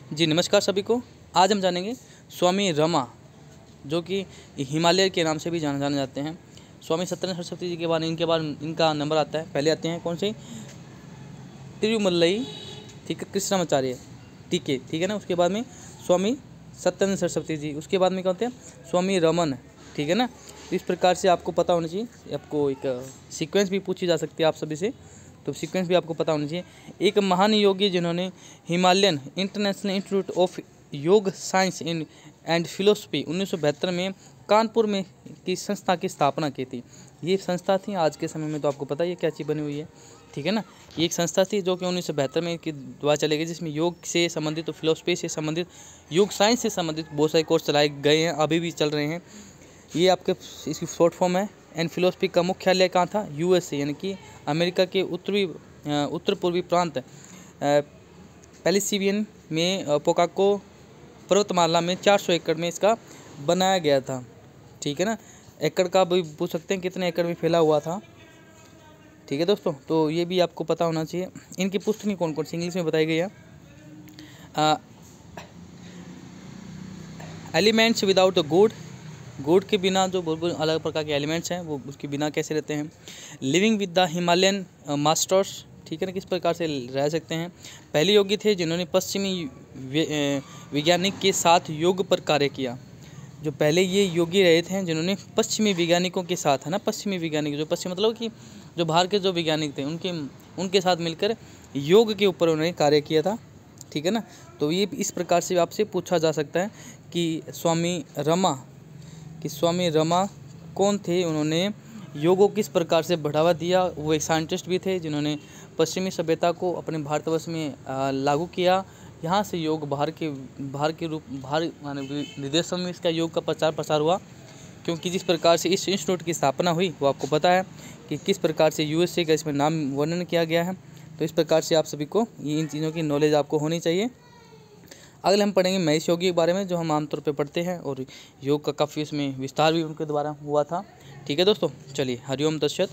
जी नमस्कार सभी को। आज हम जानेंगे स्वामी रमा, जो कि हिमालय के नाम से भी जाने जाते हैं। स्वामी सत्यानंद सरस्वती जी के बाद इनका नंबर आता है। पहले आते हैं कौन से, तिरुमलई, ठीक है, कृष्णाचार्य, ठीक है ना। उसके बाद में स्वामी सत्यानंद सरस्वती जी, उसके बाद में क्या होते हैं, स्वामी रमन, ठीक है ना। इस प्रकार से आपको पता होना चाहिए। आपको एक सीक्वेंस भी पूछी जा सकती है आप सभी से, तो सीक्वेंस भी आपको पता होना चाहिए। एक महान योगी जिन्होंने हिमालयन इंटरनेशनल इंस्टीट्यूट ऑफ योग साइंस एंड फिलोसफी 1972 में कानपुर में की संस्था की स्थापना की थी। ये संस्था थी, आज के समय में तो आपको पता है ये क्या चीज़ बनी हुई है, ठीक है ना। ये एक संस्था थी जो कि 1972 में की द्वारा चलाई गई, जिसमें योग से संबंधित और फिलोसफी से संबंधित, योग साइंस से संबंधित बहुत सारे कोर्स चलाए गए हैं, अभी भी चल रहे हैं। ये आपके इसकी शॉर्ट फॉर्म है। एंड फिलोसफी का मुख्यालय कहाँ था, यूएसए, यानी कि अमेरिका के उत्तर पूर्वी प्रांत पेलिसिवियन में पोकाको पर्वतमाला में 400 एकड़ में इसका बनाया गया था, ठीक है ना। एकड़ का भी पूछ सकते हैं, कितने एकड़ में फैला हुआ था, ठीक है दोस्तों। तो ये भी आपको पता होना चाहिए। इनकी पुस्तकें कौन कौन सी इंग्लिश में बताई गई है, एलिमेंट्स विदाउट गुड के बिना, जो बहुत अलग प्रकार के एलिमेंट्स हैं वो उसके बिना कैसे रहते हैं, living with the Himalayan masters, ठीक है ना, किस प्रकार से रह सकते हैं। पहले योगी थे जिन्होंने पश्चिमी वैज्ञानिक के साथ योग पर कार्य किया। जो पहले ये योगी रहे थे जिन्होंने पश्चिमी वैज्ञानिकों के साथ, है ना, पश्चिमी वैज्ञानिक, जो पश्चिम मतलब कि जो बाहर के जो वैज्ञानिक थे उनके साथ मिलकर योग के ऊपर उन्होंने कार्य किया था, ठीक है ना। तो ये इस प्रकार से आपसे पूछा जा सकता है कि स्वामी रमा कौन थे, उन्होंने योग को किस प्रकार से बढ़ावा दिया। वो एक साइंटिस्ट भी थे जिन्होंने पश्चिमी सभ्यता को अपने भारतवर्ष में लागू किया। यहाँ से योग बाहर माने विदेशों में इसका योग का प्रसार हुआ, क्योंकि जिस प्रकार से इस इंस्टीट्यूट की स्थापना हुई वो आपको पता है कि किस प्रकार से यूएसए का इसमें नाम वर्णन किया गया है। तो इस प्रकार से आप सभी को इन चीज़ों की नॉलेज आपको होनी चाहिए। अगले हम पढ़ेंगे महेश योगी के बारे में, जो हम आमतौर पे पढ़ते हैं, और योग का काफ़ी इसमें विस्तार भी उनके द्वारा हुआ था, ठीक है दोस्तों। चलिए, हरिओम तत्सत।